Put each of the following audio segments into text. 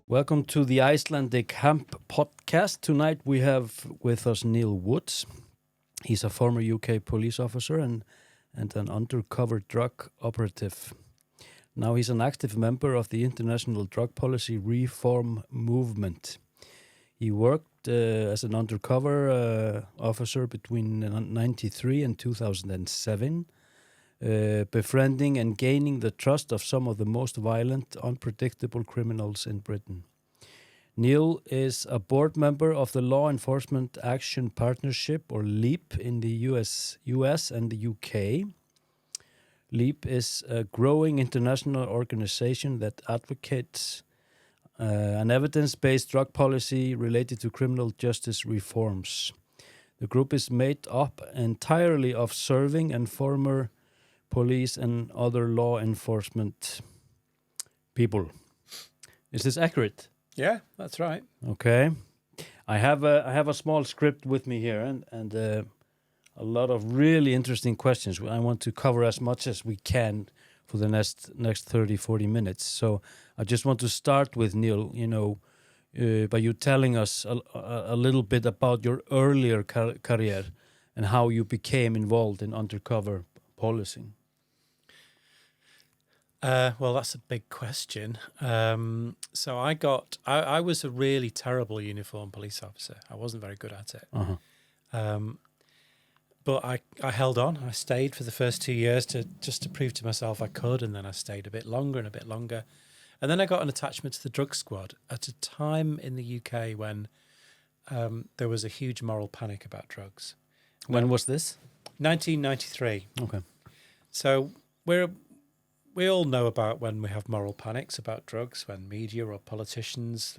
Welcome to the Icelandic Hemp podcast. Tonight we have with us Neil Woods. He's a former UK police officer and an undercover drug operative. Now he's an active member of the international drug policy reform movement. He worked as an undercover officer between 1993 and 2007, befriending and gaining the trust of some of the most violent, unpredictable criminals in Britain. Neil is a board member of the Law Enforcement Action Partnership, or LEAP, in the US and the UK. LEAP is a growing international organization that advocates an evidence-based drug policy related to criminal justice reforms. The group is made up entirely of serving and former police and other law enforcement people. Is this accurate? Yeah, that's right. Okay. I have a small script with me here and a lot of really interesting questions. I want to cover as much as we can for the next 30, 40 minutes. So I just want to start with Neil, by you telling us a little bit about your earlier career and how you became involved in undercover policing. Well, that's a big question. So I was a really terrible uniformed police officer. I wasn't very good at it. But I held on. I stayed for the first 2 years just to prove to myself I could, and then I stayed a bit longer. And then I got an attachment to the drug squad at a time in the UK when there was a huge moral panic about drugs. When was this? 1993. Okay. So we all know about when we have moral panics about drugs, when media or politicians,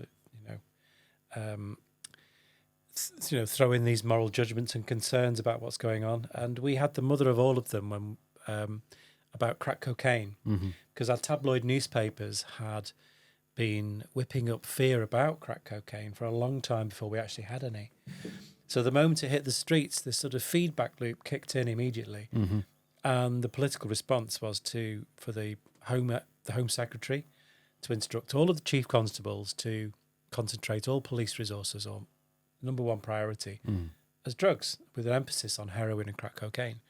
throw in these moral judgments and concerns about what's going on. And we had the mother of all of them when about crack cocaine, because our tabloid newspapers had been whipping up fear about crack cocaine for a long time before we actually had any. So the moment it hit the streets, this sort of feedback loop kicked in immediately. And the political response was for the Home Secretary to instruct all of the chief constables to concentrate all police resources on number one priority as drugs, with an emphasis on heroin and crack cocaine.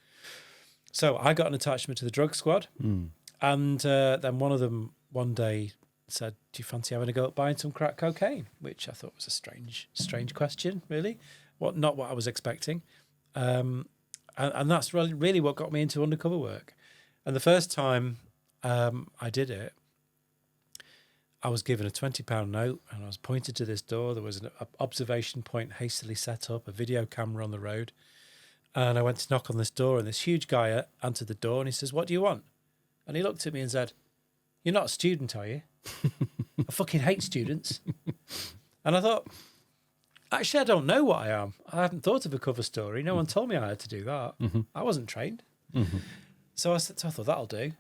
So I got an attachment to the drug squad, and then one of them one day said, "Do you fancy having a go at buying some crack cocaine?" Which I thought was a strange question, really. Not what I was expecting. And that's really what got me into undercover work. And the first time I did it, I was given a £20 note and I was pointed to this door. There was an observation point hastily set up, a video camera on the road. And I went to knock on this door, and this huge guy answered the door, and he says, "What do you want?" And he looked at me and said, "You're not a student, are you?" I fucking hate students. And I thought, actually, I don't know what I am. I haven't thought of a cover story. No one told me I had to do that. I wasn't trained. So I thought, that'll do.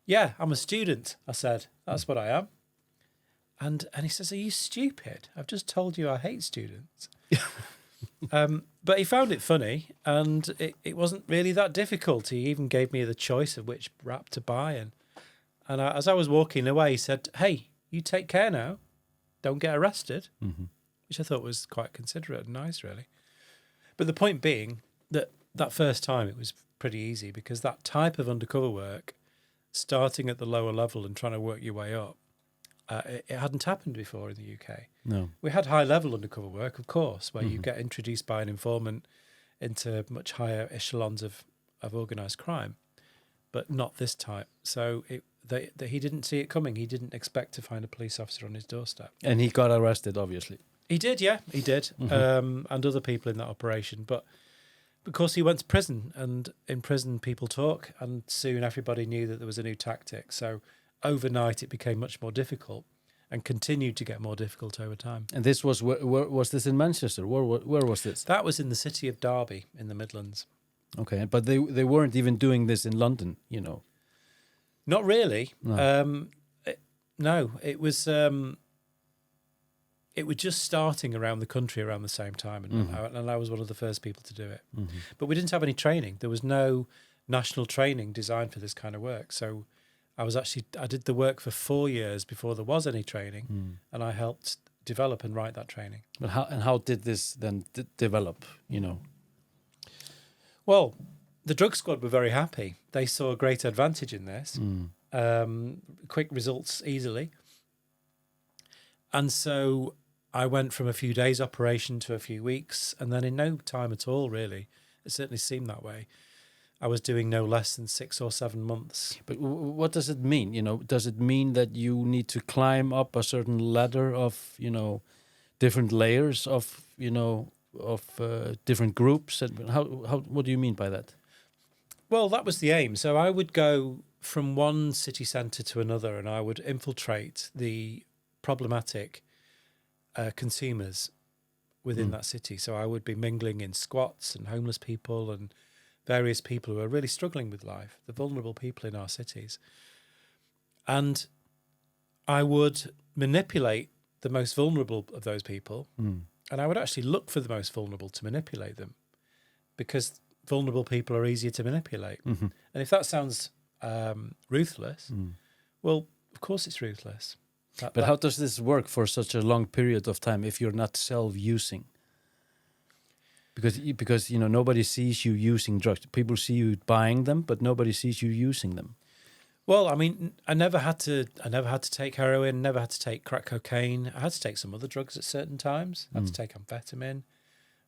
"Yeah, I'm a student," I said. "That's what I am." And he says, "Are you stupid? I've just told you I hate students." But he found it funny, and it wasn't really that difficult. He even gave me the choice of which wrap to buy. And as I was walking away, he said, "Hey, you take care now. Don't get arrested." Which I thought was quite considerate and nice, really. But the point being that first time it was pretty easy, because that type of undercover work, starting at the lower level and trying to work your way up, it hadn't happened before in the UK. No. We had high-level undercover work, of course, where you get introduced by an informant into much higher echelons of organised crime, but not this type. So he didn't see it coming. He didn't expect to find a police officer on his doorstep. And he got arrested, obviously. He did, yeah, he did, and other people in that operation. But because he went to prison, and in prison people talk, and soon everybody knew that there was a new tactic. So overnight it became much more difficult, and continued to get more difficult over time. And this was where was this in Manchester? Where was this? That was in the city of Derby in the Midlands. Okay, but they weren't even doing this in London, Not really. No. No, it was. It was just starting around the country around the same time, and I was one of the first people to do it. But we didn't have any training. There was no national training designed for this kind of work. So I did the work for 4 years before there was any training, and I helped develop and write that training. But how did this then develop? Well, the drug squad were very happy. They saw a great advantage in this. Quick results easily. And so I went from a few days operation to a few weeks, and then in no time at all, really, it certainly seemed that way, I was doing no less than 6 or 7 months. But what does it mean? Does it mean that you need to climb up a certain ladder of, different layers of, different groups? And what do you mean by that? Well, that was the aim. So I would go from one city centre to another, and I would infiltrate the problematic consumers within that city. So I would be mingling in squats and homeless people and various people who are really struggling with life, the vulnerable people in our cities. And I would manipulate the most vulnerable of those people, and I would actually look for the most vulnerable to manipulate them, because vulnerable people are easier to manipulate. And if that sounds ruthless, well, of course it's ruthless. But how does this work for such a long period of time if you're not self-using? Because nobody sees you using drugs. People see you buying them, but nobody sees you using them. Well, I mean, I never had to take heroin, never had to take crack cocaine. I had to take some other drugs at certain times. I had to take amphetamine.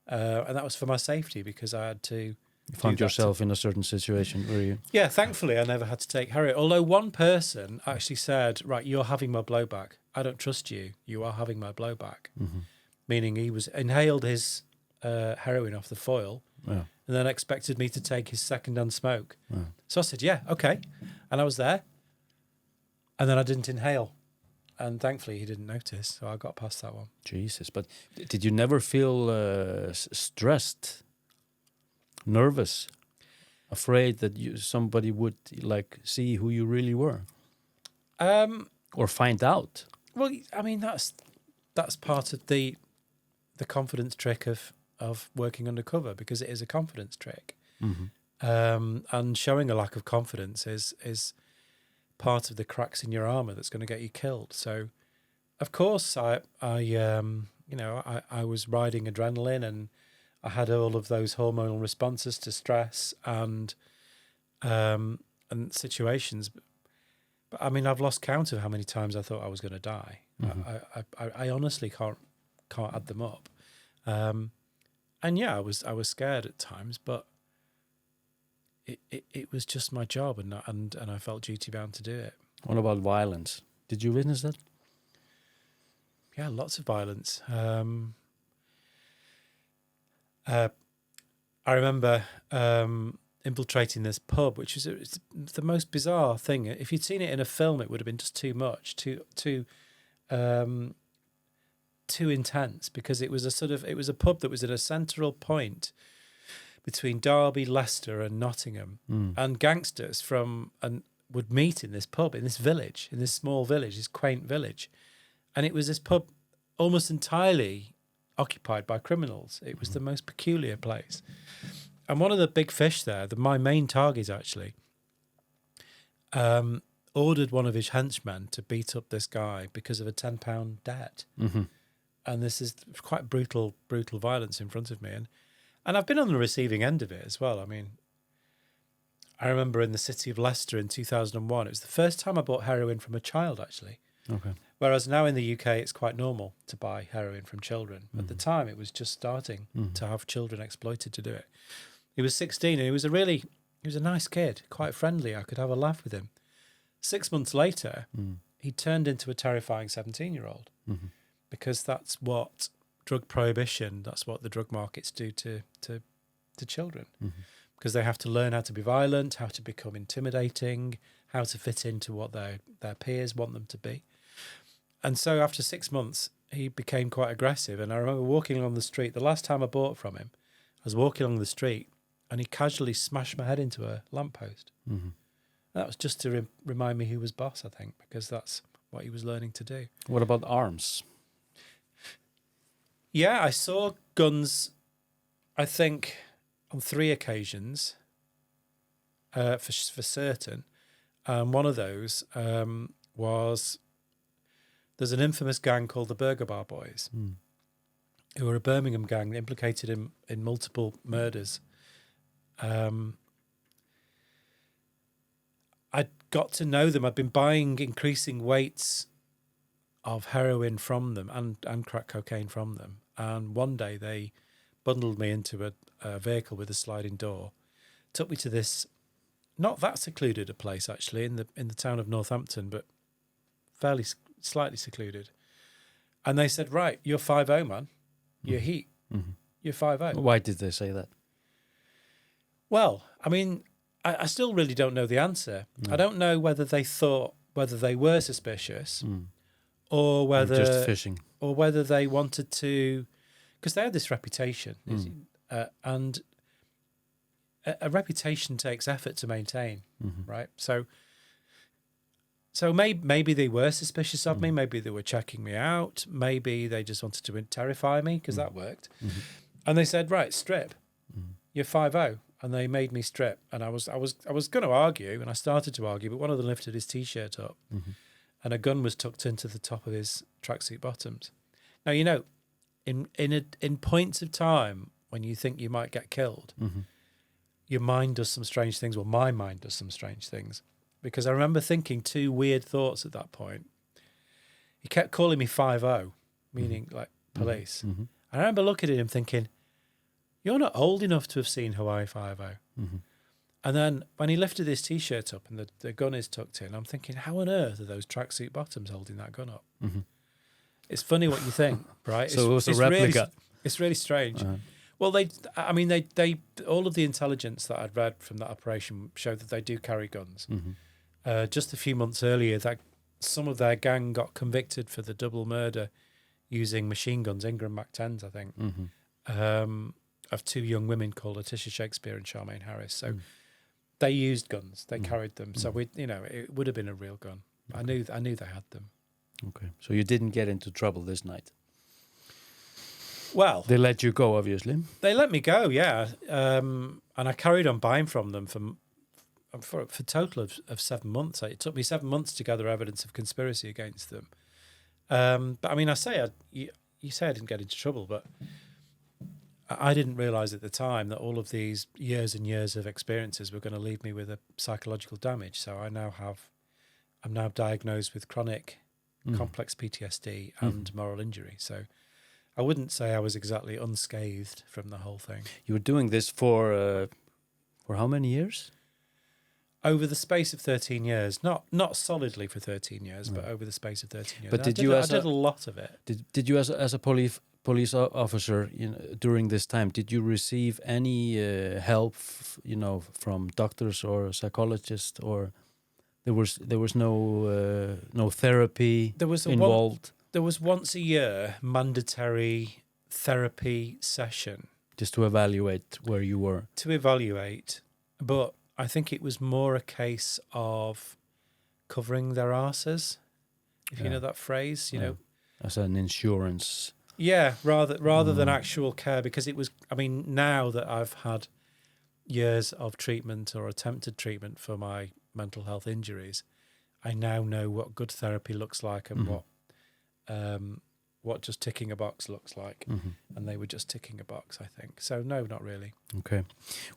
And that was for my safety, because I had to. You found yourself in a certain situation, were you? Yeah, thankfully I never had to take heroin. Although one person actually said, right, you're having my blowback. I don't trust you. You are having my blowback. Meaning he was inhaled his heroin off the foil, and then expected me to take his second-hand smoke. So I said, yeah, okay. And I was there. And then I didn't inhale. And thankfully he didn't notice, so I got past that one. Jesus, but did you never feel stressed, nervous, afraid that somebody would see who you really were? Or find out? Well, I mean, that's part of the confidence trick of working undercover, because it is a confidence trick. And showing a lack of confidence is part of the cracks in your armor that's going to get you killed. So, of course, I was riding adrenaline, and I had all of those hormonal responses to stress and situations. But I mean, I've lost count of how many times I thought I was going to die. I honestly can't add them up. And yeah, I was scared at times, but it was just my job, and I felt duty bound to do it. What about violence? Did you witness that? Yeah, lots of violence. I remember infiltrating this pub, which was the most bizarre thing. If you'd seen it in a film, it would have been just too much, too intense, because it was a pub that was at a central point between Derby, Leicester, and Nottingham, and gangsters would meet in this pub, in this village, in this small village, this quaint village, and it was this pub almost entirely occupied by criminals. It was the most peculiar place, and one of the big fish there, my main target actually, ordered one of his henchmen to beat up this guy because of a £10 debt. And this is quite brutal violence in front of me. And I've been on the receiving end of it as well. I mean, I remember in the city of Leicester in 2001, it was the first time I bought heroin from a child, actually. Okay. Whereas now in the UK, it's quite normal to buy heroin from children. At the time, it was just starting to have children exploited to do it. He was 16, and he was a nice kid, quite friendly. I could have a laugh with him. 6 months later, he turned into a terrifying 17-year-old. Because that's what drug prohibition, that's what the drug markets do to children. Because they have to learn how to be violent, how to become intimidating, how to fit into what their peers want them to be. And so after 6 months, he became quite aggressive. And I remember walking along the street. The last time I bought from him, I was walking along the street, and he casually smashed my head into a lamppost. That was just to remind me who was boss, I think, because that's what he was learning to do. What about arms? Yeah, I saw guns, I think, on 3 occasions, for certain. And one of those was, there's an infamous gang called the Burger Bar Boys, who are a Birmingham gang implicated in multiple murders. I'd got to know them. I'd been buying increasing weights of heroin from them and crack cocaine from them. And one day they bundled me into a vehicle with a sliding door, took me to this, not that secluded a place actually, in the town of Northampton, but fairly slightly secluded. And they said, right, you're 5-0, man. You're heat. You're 5-0. Why did they say that? Well, I mean, I still really don't know the answer. I don't know whether they were suspicious or whether just fishing, or whether they wanted to, because they had this reputation, and a reputation takes effort to maintain, right? So maybe they were suspicious of me. Maybe they were checking me out. Maybe they just wanted to terrify me, because that worked. And they said, right, strip. You're 5-0. And they made me strip. And I was going to argue, and I started to argue, but one of them lifted his T-shirt up, and a gun was tucked into the top of his tracksuit bottoms. Now, you know, in points of time when you think you might get killed, your mind does some strange things. Well, my mind does some strange things, because I remember thinking two weird thoughts at that point. He kept calling me 5-0, meaning like police. And I remember looking at him thinking, you're not old enough to have seen Hawaii 5-0. And then when he lifted his T-shirt up and the gun is tucked in, I'm thinking, how on earth are those tracksuit bottoms holding that gun up? It's funny what you think, right? So it was a replica. It's really strange. Well, they all of the intelligence that I'd read from that operation showed that they do carry guns. Just a few months earlier, that some of their gang got convicted for the double murder using machine guns, Ingram Mac-10s, I think, of two young women called Letitia Shakespeare and Charmaine Harris. So they used guns, they carried them. So it would have been a real gun. I knew they had them. Okay, so you didn't get into trouble this night. Well, they let you go, obviously. They let me go, yeah. And I carried on buying from them for a total of 7 months. It took me 7 months to gather evidence of conspiracy against them. But I mean, you say I didn't get into trouble, but I didn't realise at the time that all of these years and years of experiences were going to leave me with a psychological damage. So I'm now diagnosed with chronic complex PTSD and moral injury. So I wouldn't say I was exactly unscathed from the whole thing. You were doing this for how many years? Over the space of 13 years, not solidly for 13 years, but over the space of 13 years. But I did a lot of it. Did you, as a police officer, during this time, did you receive any help, from doctors or psychologists, or there was no therapy involved? There was once a year mandatory therapy session. Just to evaluate where you were. To evaluate, but I think it was more a case of covering their arses, if you know that phrase, as an insurance. Yeah, rather than actual care, because it was, I mean, now that I've had years of treatment or attempted treatment for my mental health injuries, I now know what good therapy looks like and what just ticking a box looks like. And they were just ticking a box, I think. So no, not really. Okay.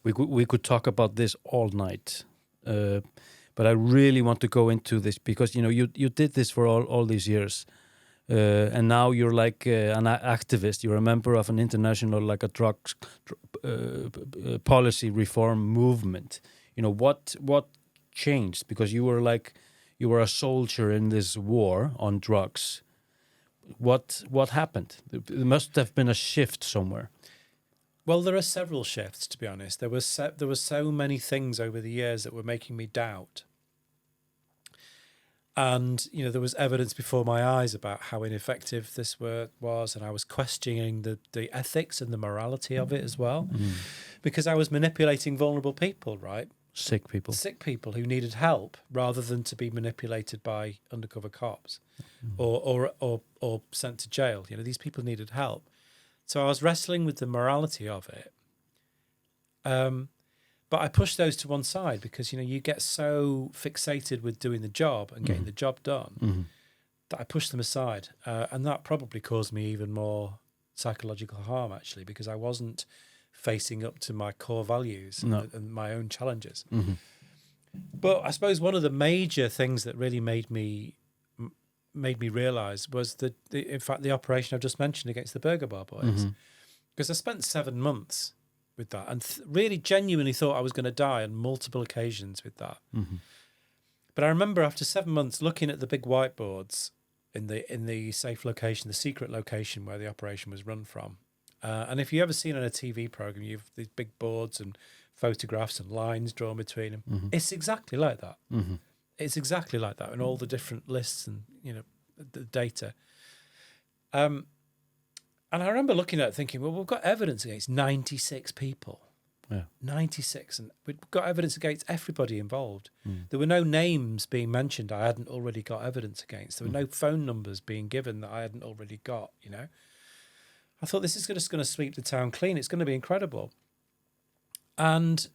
We could talk about this all night. But I really want to go into this because, you did this for all these years. And now you're like an activist. You're a member of an international, like a drugs policy reform movement. What changed? Because you were a soldier in this war on drugs. What happened? There must have been a shift somewhere. Well, there are several shifts, to be honest. There were so many things over the years that were making me doubt. And, there was evidence before my eyes about how ineffective this was, and I was questioning the ethics and the morality of it as well, because I was manipulating vulnerable people, right? Sick people who needed help, rather than to be manipulated by undercover cops or sent to jail. These people needed help. So I was wrestling with the morality of it. But I pushed those to one side because, you get so fixated with doing the job and getting the job done that I pushed them aside. And that probably caused me even more psychological harm, actually, because I wasn't facing up to my core values and my own challenges. But I suppose one of the major things that really made me realise was in fact, the operation I've just mentioned against the Burger Bar boys. Because I spent 7 months with that and really genuinely thought I was going to die on multiple occasions with that. But I remember after 7 months looking at the big whiteboards in the safe location, the secret location where the operation was run from. And if you've ever seen on a TV program, you've these big boards and photographs and lines drawn between them. It's exactly like that. It's exactly like that, and all the different lists and the data. And I remember looking at it thinking, well, we've got evidence against 96 people. 96, and we've got evidence against everybody involved. There were no names being mentioned I hadn't already got evidence against. There were no phone numbers being given that I hadn't already got, I thought this is just going to sweep the town clean. It's going to be incredible. And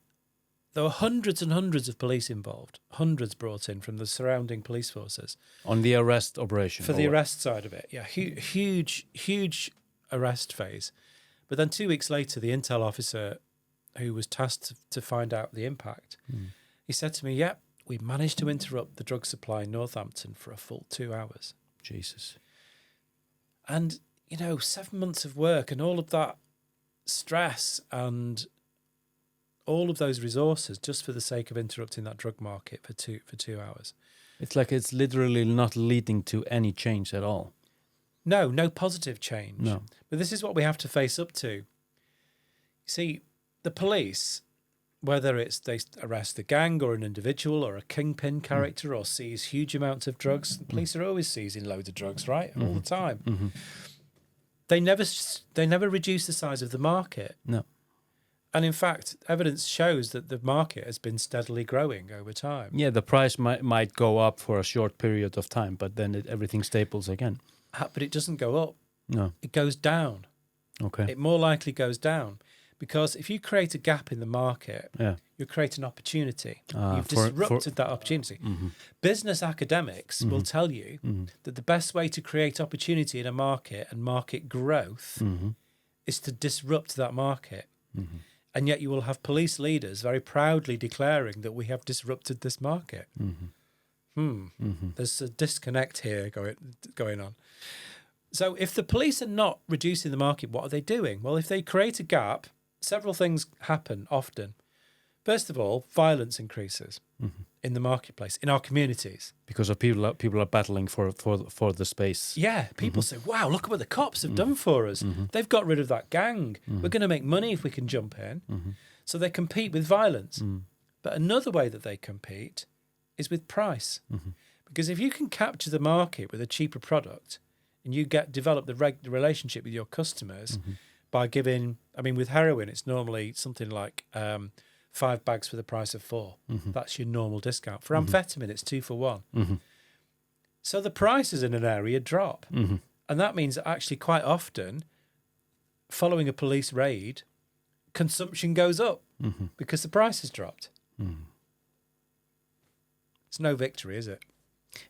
there were hundreds and hundreds of police involved, hundreds brought in from the surrounding police forces. On the arrest operation? For the arrest side of it, yeah. Huge arrest phase. But then 2 weeks later, the intel officer who was tasked to find out the impact, he said to me, we managed to interrupt the drug supply in Northampton for a full 2 hours. Jesus. And, 7 months of work and all of that stress and all of those resources just for the sake of interrupting that drug market for 2 hours. It's like it's literally not leading to any change at all. No positive change. No. But this is what we have to face up to. You see, the police, whether it's they arrest a gang or an individual or a kingpin character or seize huge amounts of drugs, the police are always seizing loads of drugs, right? All the time. They never reduce the size of the market. No. And in fact, evidence shows that the market has been steadily growing over time. Yeah, the price might go up for a short period of time, but then everything staples again. But it doesn't go up. No. It goes down. Okay. It more likely goes down. Because if you create a gap in the market, you create an opportunity. You've disrupted that opportunity. Business academics will tell you that the best way to create opportunity in a market and market growth is to disrupt that market. And yet you will have police leaders very proudly declaring that we have disrupted this market. There's a disconnect here going on. So if the police are not reducing the market, what are they doing? Well, if they create a gap, several things happen often. First of all, violence increases in the marketplace, in our communities. Because of people are battling for the space. Yeah, people say, wow, look at what the cops have done for us. They've got rid of that gang. We're going to make money if we can jump in. So they compete with violence. But another way that they compete is with price. Because if you can capture the market with a cheaper product and you develop the relationship with your customers by giving, with heroin, it's normally something like 5 bags for the price of 4. That's your normal discount. For amphetamine, it's 2 for 1. So the prices in an area drop. And that means that actually quite often, following a police raid, consumption goes up because the price has dropped. It's no victory, is it?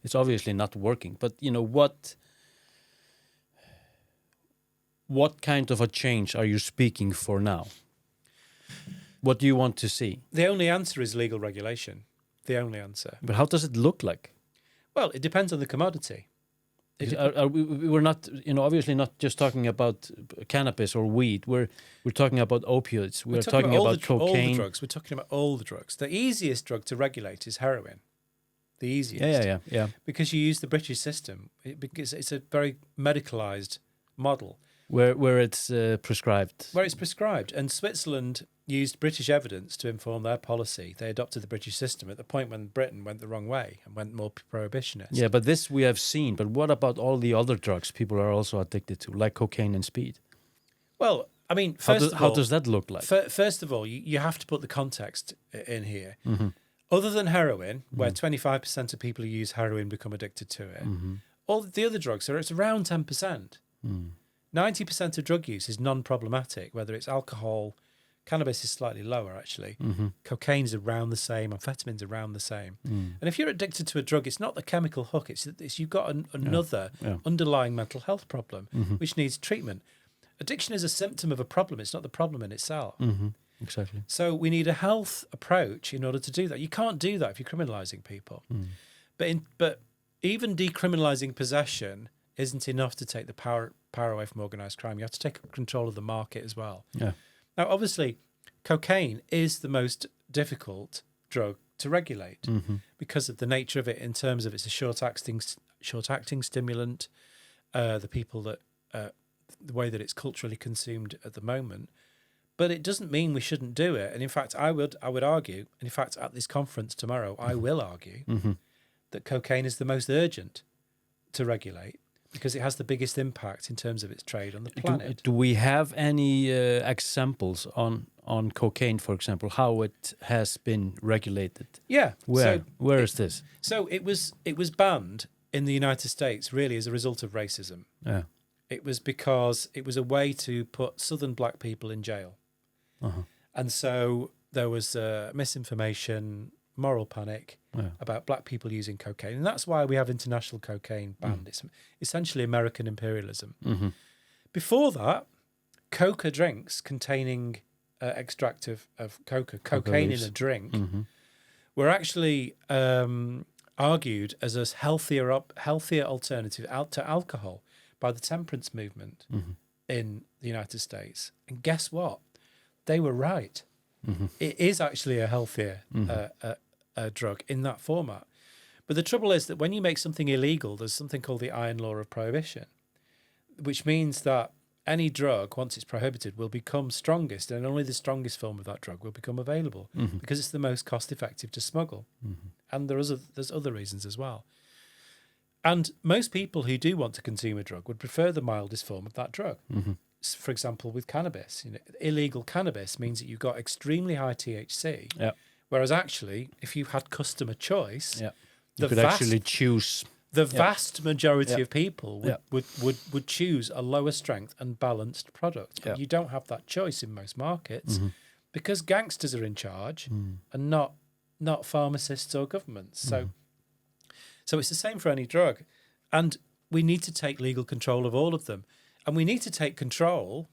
It's obviously not working. But, what kind of a change are you speaking for now? What do you want to see? The only answer is legal regulation. The only answer. But how does it look like? Well, it depends on the commodity. We're not, obviously not just talking about cannabis or weed. We're talking about opioids. We're talking about cocaine. All the drugs. We're talking about all the drugs. The easiest drug to regulate is heroin. The easiest. Yeah. Because you use the British system. Because it's a very medicalised model. Where it's prescribed. Where it's prescribed. And Switzerland used British evidence to inform their policy. They adopted the British system at the point when Britain went the wrong way and went more prohibitionist. Yeah, but this we have seen. But what about all the other drugs people are also addicted to, like cocaine and speed? Well, how does that look like? First of all, you have to put the context in here. Other than heroin, where 25% of people who use heroin become addicted to it, all the other drugs, it's around 10%. 90% of drug use is non-problematic, whether it's alcohol, Cannabis is slightly lower, actually. Cocaine's around the same. Amphetamine's around the same. And if you're addicted to a drug, it's not the chemical hook. It's you've got another underlying mental health problem which needs treatment. Addiction is a symptom of a problem. It's not the problem in itself. Exactly. So we need a health approach in order to do that. You can't do that if you're criminalising people. But even decriminalising possession isn't enough to take the power away from organised crime. You have to take control of the market as well. Yeah. Now, obviously, cocaine is the most difficult drug to regulate because of the nature of it in terms of it's a short-acting stimulant, the way that it's culturally consumed at the moment. But it doesn't mean we shouldn't do it. And in fact, I would argue, and in fact, at this conference tomorrow, I will argue that cocaine is the most urgent to regulate because it has the biggest impact in terms of its trade on the planet. Do we have any examples on cocaine, for example, how it has been regulated? Yeah. Where is this? So it was banned in the United States really as a result of racism. Yeah. It was because it was a way to put Southern black people in jail. And so there was misinformation, moral panic about black people using cocaine. And that's why we have international cocaine banned. It's essentially American imperialism. Before that, coca drinks containing extract of cocaine in a drink, were actually argued as a healthier alternative to alcohol by the temperance movement in the United States. And guess what? They were right. It is actually a healthier drug in that format. But the trouble is that when you make something illegal, there's something called the iron law of prohibition, which means that any drug, once it's prohibited, will become strongest, and only the strongest form of that drug will become available because it's the most cost-effective to smuggle. And there's other reasons as well. And most people who do want to consume a drug would prefer the mildest form of that drug. For example, with cannabis, illegal cannabis means that you've got extremely high THC. Whereas actually, if you had customer choice, you could actually choose. The vast majority of people would choose a lower strength and balanced product. But you don't have that choice in most markets because gangsters are in charge and not pharmacists or governments. So it's the same for any drug. And we need to take legal control of all of them. And we need to take control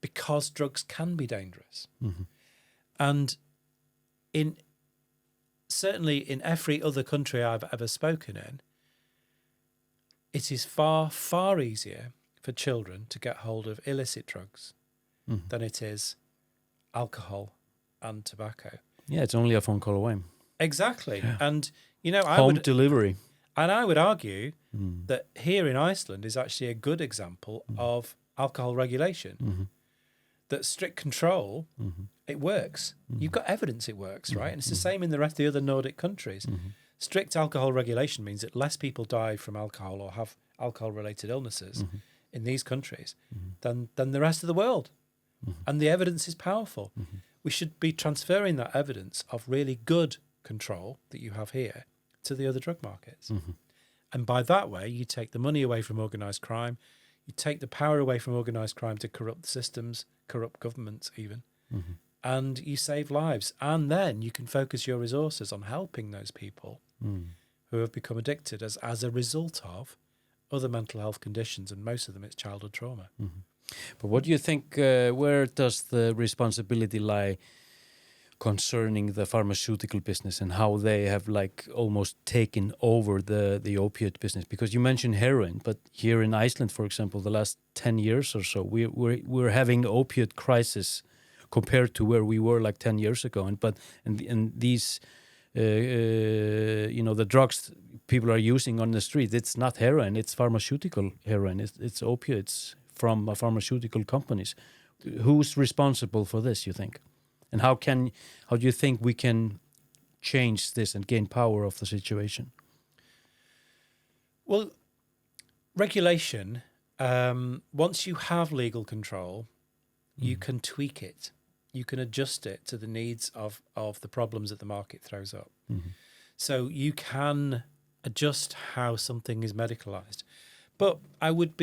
because drugs can be dangerous. And certainly in every other country I've ever spoken in, it is far, far easier for children to get hold of illicit drugs than it is alcohol and tobacco. Yeah, it's only a phone call away. Exactly. Yeah. And, home delivery. And I would argue that here in Iceland is actually a good example of alcohol regulation. That strict control, it works. You've got evidence it works, right? And it's the same in the rest of the other Nordic countries. Strict alcohol regulation means that less people die from alcohol or have alcohol-related illnesses in these countries than the rest of the world. And the evidence is powerful. We should be transferring that evidence of really good control that you have here to the other drug markets. And by that way, you take the money away from organised crime, you take the power away from organised crime to corrupt systems, corrupt governments even, and you save lives. And then you can focus your resources on helping those people who have become addicted as a result of other mental health conditions, and most of them it's childhood trauma. But what do you think, where does the responsibility lie concerning the pharmaceutical business and how they have almost taken over the opioid business? Because you mentioned heroin, but here in Iceland, for example, the last 10 years or so, we're having opioid crisis compared to where we were 10 years ago. And these, the drugs people are using on the street, it's not heroin, it's pharmaceutical heroin, it's opioids from pharmaceutical companies. Who's responsible for this, you think? And how do you think we can change this and gain power of the situation? Well, regulation, once you have legal control, you can tweak it. You can adjust it to the needs of the problems that the market throws up. So you can adjust how something is medicalized. But I would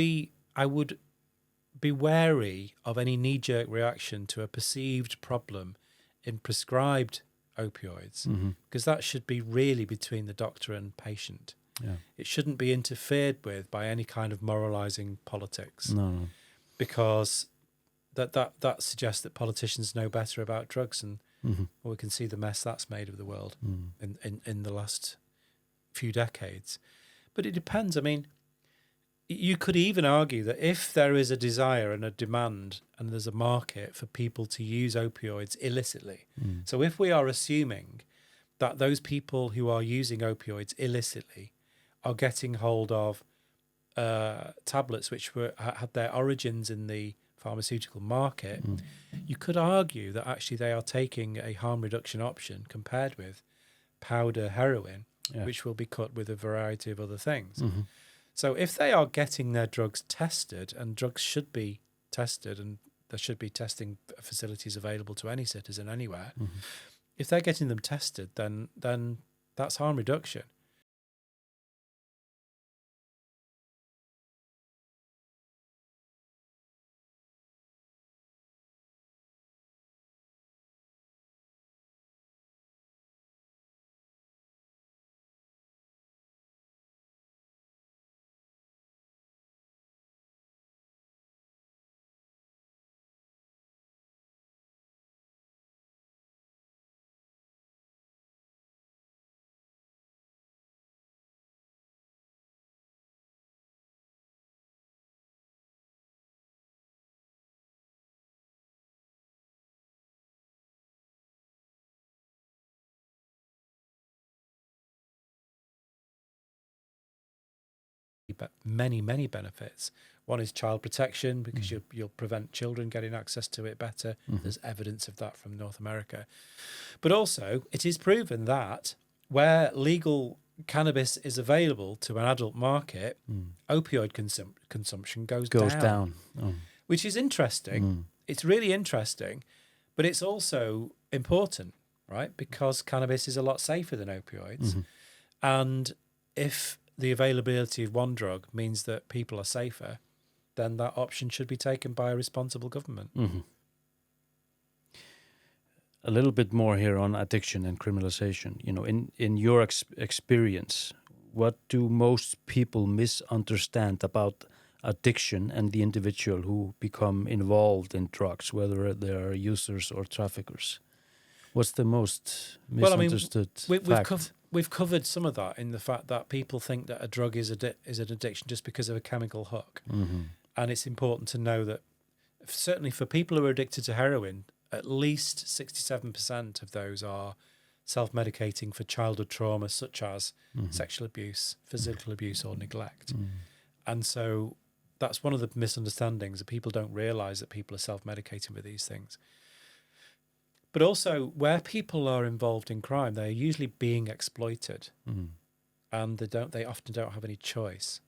be wary of any knee-jerk reaction to a perceived problem in prescribed opioids, because that should be really between the doctor and patient. Yeah. It shouldn't be interfered with by any kind of moralizing politics, No. because that suggests that politicians know better about drugs, and well, we can see the mess that's made of the world in the last few decades. But it depends. I mean, you could even argue that if there is a desire and a demand and there's a market for people to use opioids illicitly, so if we are assuming that those people who are using opioids illicitly are getting hold of tablets which had their origins in the pharmaceutical market, you could argue that actually they are taking a harm reduction option compared with powder heroin, which will be cut with a variety of other things. So if they are getting their drugs tested, and drugs should be tested, and there should be testing facilities available to any citizen anywhere, if they're getting them tested, then that's harm reduction. But many benefits. One is child protection, because you'll prevent children getting access to it better. There's evidence of that from North America. But also, it is proven that where legal cannabis is available to an adult market, opioid consumption goes down. Which is interesting. It's really interesting, but it's also important, right? Because cannabis is a lot safer than opioids. And if the availability of one drug means that people are safer, then that option should be taken by a responsible government. A little bit more here on addiction and criminalization. You know, in your experience, what do most people misunderstand about addiction and the individual who become involved in drugs, whether they are users or traffickers? What's the most misunderstood fact? We've covered some of that in the fact that people think that a drug is an addiction just because of a chemical hook. And it's important to know that certainly for people who are addicted to heroin, at least 67% of those are self-medicating for childhood trauma, such as sexual abuse, physical abuse, or neglect. And so that's one of the misunderstandings, that people don't realise that people are self-medicating with these things. But also, where people are involved in crime, they're usually being exploited, and they often don't have any choice.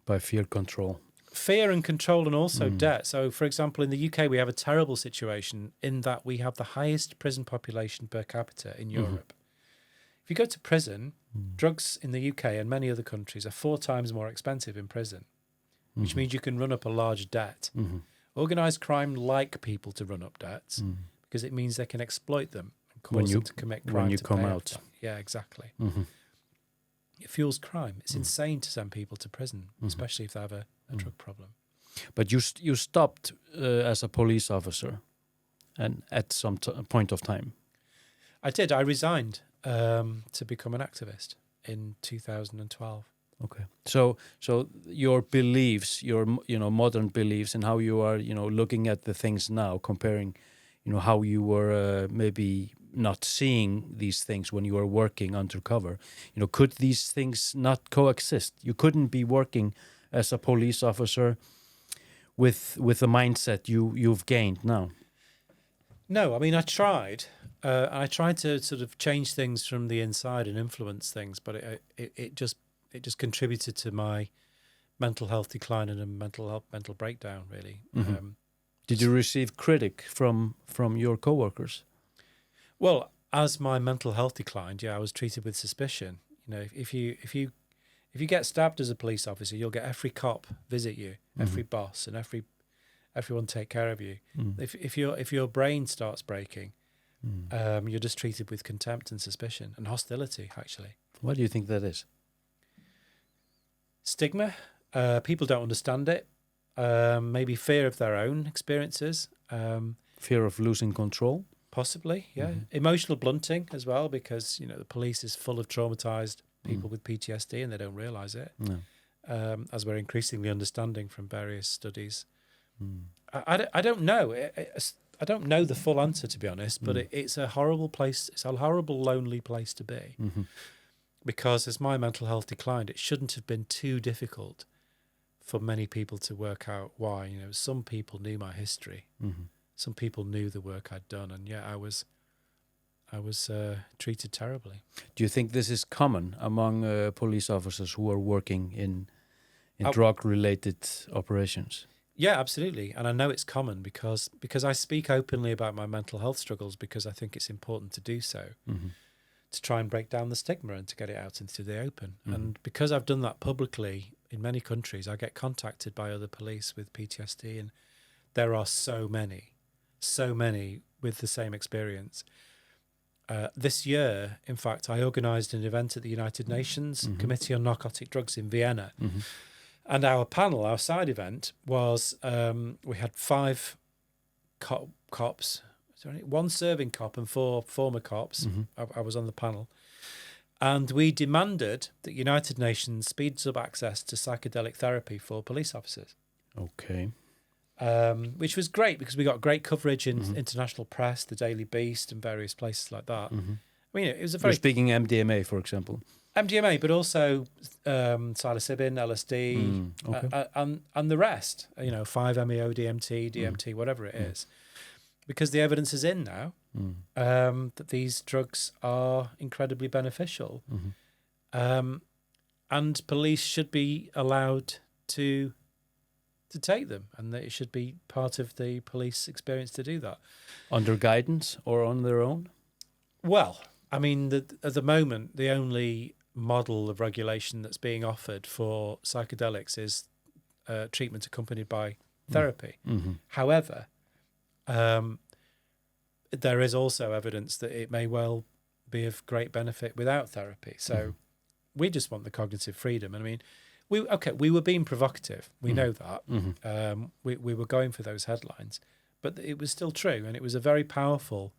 By fear and control, and also debt. So, for example, in the UK, we have a terrible situation in that we have the highest prison population per capita in Europe. If you go to prison, drugs in the UK and many other countries are 4 times more expensive in prison, which means you can run up a large debt. Organised crime like people to run up debts, because it means they can exploit them and cause them to commit crime when you to come pay out. off. Yeah, exactly. It fuels crime. It's insane to send people to prison, especially if they have a drug problem. But you stopped as a police officer, and at some point of time. I did. I resigned to become an activist in 2012. Okay. So your beliefs, your modern beliefs, and how you are looking at the things now, comparing how you were maybe not seeing these things when you were working undercover. Could these things not coexist? You couldn't be working as a police officer with the mindset you've gained now. No, I mean, I tried. I tried to sort of change things from the inside and influence things, but it just contributed to my mental health decline and a mental breakdown, really. Did you receive critique from your coworkers? Well, as my mental health declined, I was treated with suspicion. If If you get stabbed as a police officer, you'll get every cop visit you, every boss, and everyone take care of you. If your brain starts breaking, you're just treated with contempt and suspicion and hostility, actually. What do you think that is? Stigma. People don't understand it. Maybe fear of their own experiences. Fear of losing control? Possibly, yeah. Emotional blunting as well, because, the police is full of traumatized people with PTSD and they don't realize it, as we're increasingly understanding from various studies. I don't know. I don't know the full answer, to be honest, but it's a horrible place. It's a horrible, lonely place to be. Because as my mental health declined, it shouldn't have been too difficult for many people to work out why. Some people knew my history. Some people knew the work I'd done, and yet I was treated terribly. Do you think this is common among police officers who are working in drug-related operations? Yeah, absolutely. And I know it's common because I speak openly about my mental health struggles because I think it's important to do so, to try and break down the stigma and to get it out into the open. And because I've done that publicly in many countries, I get contacted by other police with PTSD, and there are so many with the same experience. This year, in fact, I organised an event at the United Nations Committee on Narcotic Drugs in Vienna. And our panel, our side event, was we had 5 cops, one serving cop and 4 former cops. I was on the panel. And we demanded that United Nations speeds up access to psychedelic therapy for police officers. Okay. Which was great because we got great coverage in international press, the Daily Beast and various places like that. I mean, it was a very... You're speaking MDMA, for example. MDMA, but also psilocybin, LSD, and the rest, 5-MeO, DMT, whatever it is. Because the evidence is in now that these drugs are incredibly beneficial. And police should be allowed to take them, and that it should be part of the police experience to do that. Under guidance or on their own? Well, I mean, at the moment, the only model of regulation that's being offered for psychedelics is treatment accompanied by therapy. However, there is also evidence that it may well be of great benefit without therapy. So we just want the cognitive freedom. I mean, we were being provocative. We know that. We were going for those headlines, but it was still true, and it was a very powerful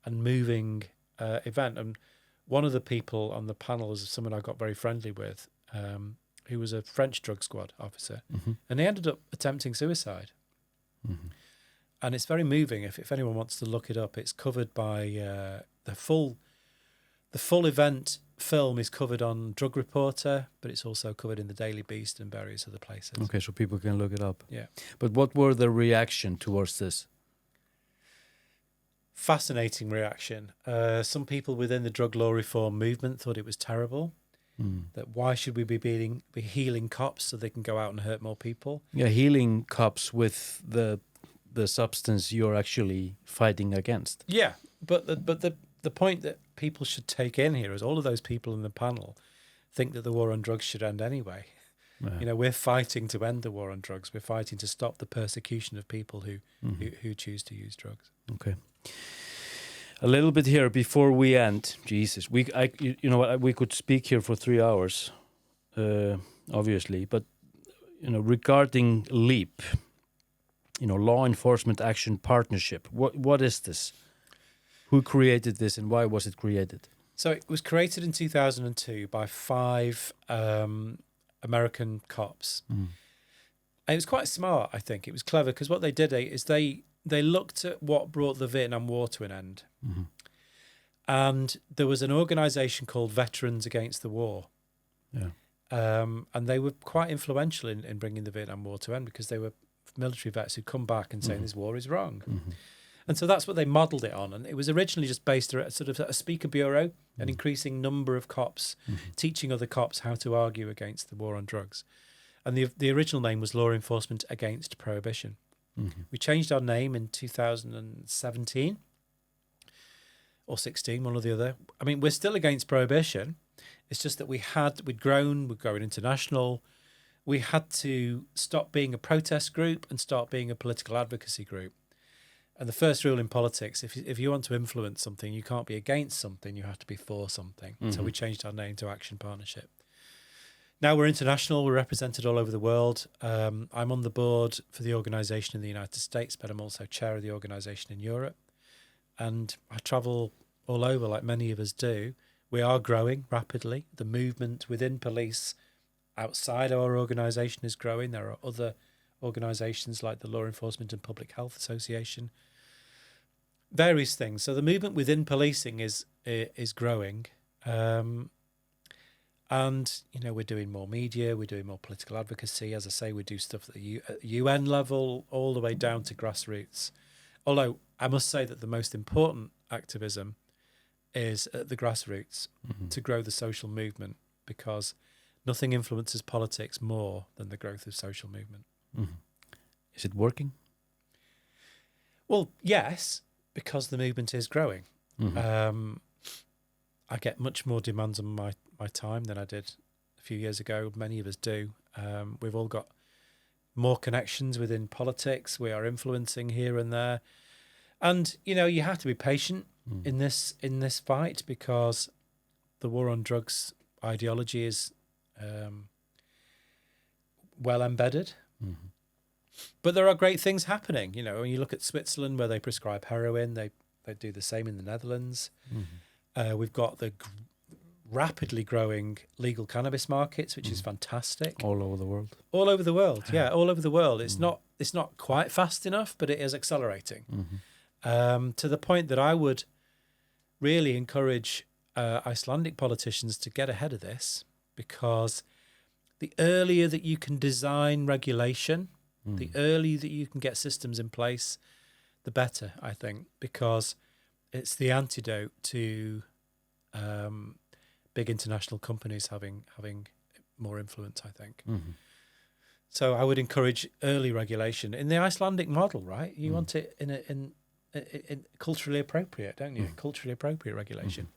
and moving event. And one of the people on the panel was someone I got very friendly with, who was a French drug squad officer, and he ended up attempting suicide. And it's very moving. If anyone wants to look it up, it's covered by the full event. Film is covered on Drug Reporter, but it's also covered in the Daily Beast and various other places. Okay, so people can look it up. Yeah. But what were the reaction towards this? Fascinating reaction. Some people within the drug law reform movement thought it was terrible. That why should we be healing cops so they can go out and hurt more people? Yeah, healing cops with the substance you're actually fighting against. Yeah, but the point that people should take in here is all of those people in the panel think that the war on drugs should end anyway. Yeah. We're fighting to end the war on drugs. We're fighting to stop the persecution of people who choose to use drugs. Okay. A little bit here before we end. Jesus, we could speak here for 3 hours, obviously. But regarding LEAP, Law Enforcement Action Partnership. What is this? Who created this and why was it created? So it was created in 2002 by 5 American cops. And it was quite smart, I think. It was clever because what they did is they looked at what brought the Vietnam War to an end. And there was an organisation called Veterans Against the War. Yeah. And they were quite influential in bringing the Vietnam War to end because they were military vets who'd come back and saying this war is wrong. And so that's what they modelled it on. And it was originally just based around sort of a speaker bureau, an increasing number of cops teaching other cops how to argue against the war on drugs. And the original name was Law Enforcement Against Prohibition. We changed our name in 2017 or 16, one or the other. I mean, we're still against prohibition. It's just that we'd grown, we're going international. We had to stop being a protest group and start being a political advocacy group. And the first rule in politics, if you want to influence something, you can't be against something, you have to be for something. So we changed our name to Action Partnership. Now we're international, we're represented all over the world. I'm on the board for the organisation in the United States, but I'm also chair of the organisation in Europe. And I travel all over like many of us do. We are growing rapidly. The movement within police outside our organisation is growing. There are other organisations like the Law Enforcement and Public Health Association. Various things. So the movement within policing is growing. And, you know, we're doing more media, we're doing more political advocacy. As I say, we do stuff at the UN level, all the way down to grassroots. Although I must say that the most important activism is at the grassroots to grow the social movement, because nothing influences politics more than the growth of social movement. Is it working? Well, yes, because the movement is growing. I get much more demands on my time than I did a few years ago. Many of us do. We've all got more connections within politics. We are influencing here and there. And, you know, you have to be patient in this fight, because the war on drugs ideology is well embedded. But there are great things happening. You know, when you look at Switzerland, where they prescribe heroin, they do the same in the Netherlands. We've got the rapidly growing legal cannabis markets, which is fantastic. All over the world. All over the world, yeah, all over the world. It's not quite fast enough, but it is accelerating. To the point that I would really encourage Icelandic politicians to get ahead of this, because the earlier that you can design regulation, the earlier that you can get systems in place, the better, I think, because it's the antidote to big international companies having more influence, I think. So I would encourage early regulation in the Icelandic model, right? You want it in culturally appropriate, don't you? Culturally appropriate regulation.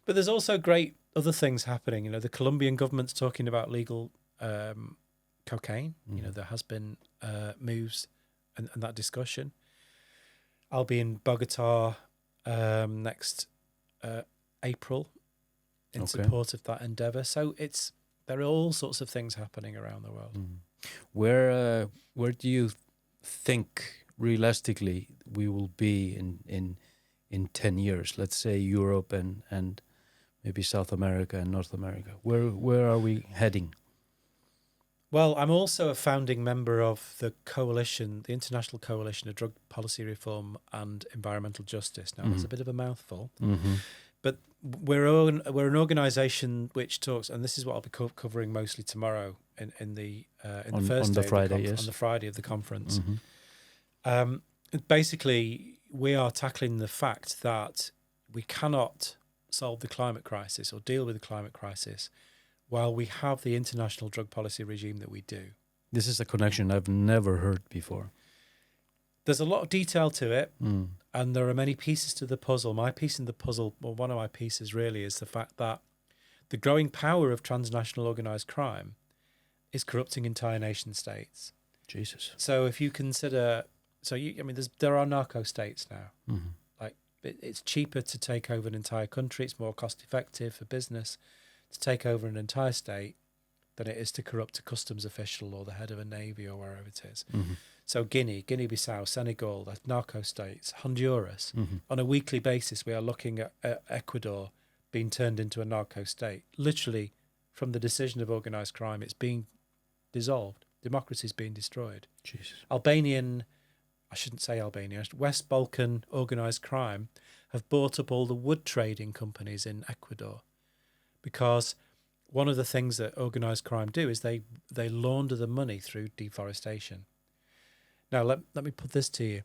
But there's also great other things happening. You know, the Colombian government's talking about legal cocaine. You know, there has been moves and that discussion. I'll be in Bogota next April in support of that endeavour. So there are all sorts of things happening around the world. Where do you think realistically we will be in 10 years? Let's say Europe and maybe South America and North America. Where are we heading? Well, I'm also a founding member of the coalition, the International Coalition of Drug Policy Reform and Environmental Justice. Now, that's a bit of a mouthful, but we're an organisation which talks, and this is what I'll be covering mostly tomorrow in the first day on the Friday of the conference. Basically, we are tackling the fact that we cannot solve the climate crisis or deal with the climate crisis while we have the international drug policy regime that we do. This is a connection I've never heard before. There's a lot of detail to it, and there are many pieces to the puzzle. My piece in the puzzle, well, one of my pieces really, is the fact that the growing power of transnational organised crime is corrupting entire nation states. Jesus. So if you consider, there are narco states now. Like it's cheaper to take over an entire country. It's more cost effective for business to take over an entire state than it is to corrupt a customs official or the head of a navy or wherever it is. So Guinea-Bissau, Senegal, the narco states, Honduras. On a weekly basis, we are looking at Ecuador being turned into a narco state. Literally, from the decision of organised crime, it's being dissolved. Democracy is being destroyed. Jesus. West Balkan organised crime have bought up all the wood trading companies in Ecuador, because one of the things that organised crime do is they launder the money through deforestation. Now, let me put this to you.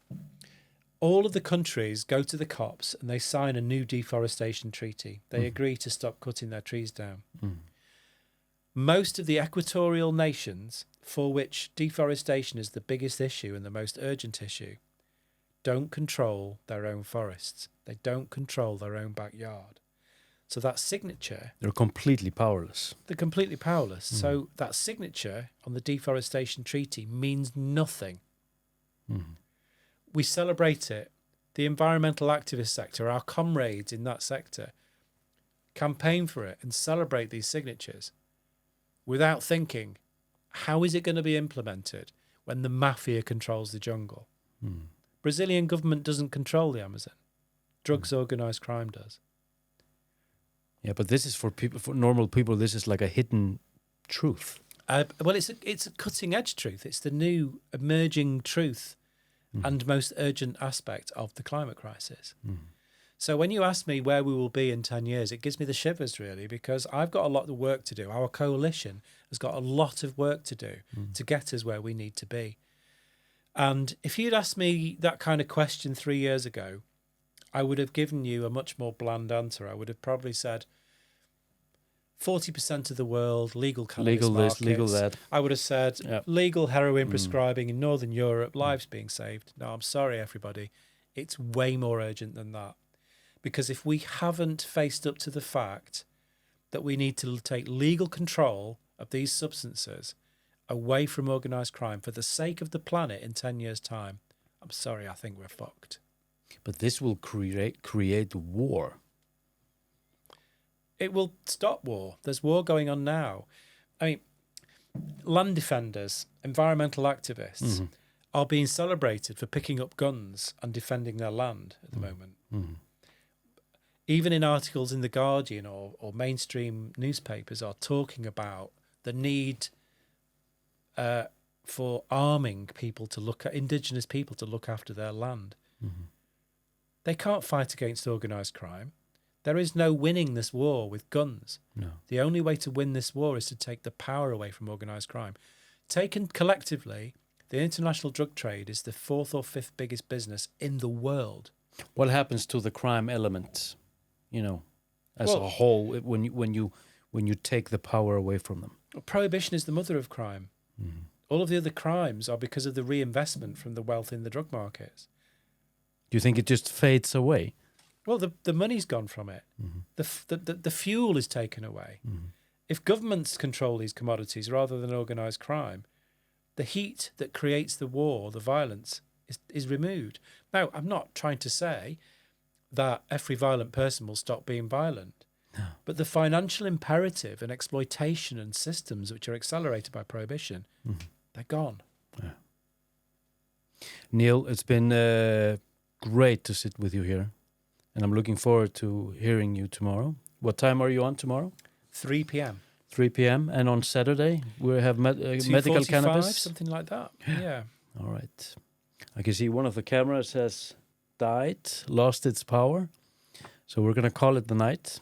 All of the countries go to the cops and they sign a new deforestation treaty. They agree to stop cutting their trees down. Most of the equatorial nations, for which deforestation is the biggest issue and the most urgent issue, don't control their own forests. They don't control their own backyard. So that signature, They're completely powerless. they're completely powerless. So that signature on the deforestation treaty means nothing. We celebrate it. The environmental activist sector, our comrades in that sector, campaign for it and celebrate these signatures without thinking, how is it going to be implemented when the mafia controls the jungle? Brazilian government doesn't control the Amazon. Drugs organised crime does. Yeah, but this is for people, for normal people. This is like a hidden truth. Well, it's a cutting edge truth. It's the new emerging truth and most urgent aspect of the climate crisis. So when you ask me where we will be in 10 years, it gives me the shivers, really, because I've got a lot of work to do. Our coalition has got a lot of work to do to get us where we need to be. And if you'd asked me that kind of question 3 years ago, I would have given you a much more bland answer. I would have probably said 40% of the world, legal cannabis Legal this, markets. legal that. I would have said legal heroin prescribing in Northern Europe, lives being saved. No, I'm sorry, everybody. It's way more urgent than that. Because if we haven't faced up to the fact that we need to take legal control of these substances away from organised crime for the sake of the planet in 10 years' time, I'm sorry, I think we're fucked. But this will create war. It will stop war. There's war going on now. I mean, land defenders, environmental activists are being celebrated for picking up guns and defending their land at the moment. Even in articles in The Guardian or mainstream newspapers are talking about the need for arming people to look at indigenous people to look after their land. They can't fight against organised crime. There is no winning this war with guns. No. The only way to win this war is to take the power away from organised crime. Taken collectively, the international drug trade is the 4th or 5th biggest business in the world. What happens to the crime element, you know, as Well, a whole when you take the power away from them? Prohibition is the mother of crime. All of the other crimes are because of the reinvestment from the wealth in the drug markets. Do you think it just fades away? Well, the money's gone from it. The fuel is taken away. If governments control these commodities rather than organised crime, the heat that creates the war, the violence, is removed. Now, I'm not trying to say that every violent person will stop being violent. No. But the financial imperative and exploitation and systems which are accelerated by prohibition, they're gone. Yeah. Neil, it's been great to sit with you here. And I'm looking forward to hearing you tomorrow. What time are you on tomorrow? 3 p.m. 3 p.m. And on Saturday, we have medical 2:45, cannabis? something like that. Yeah. All right. I can see one of the cameras has died, lost its power. So we're going to call it the night.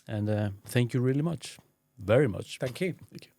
And thank you really much. Very much. Thank you. Thank you.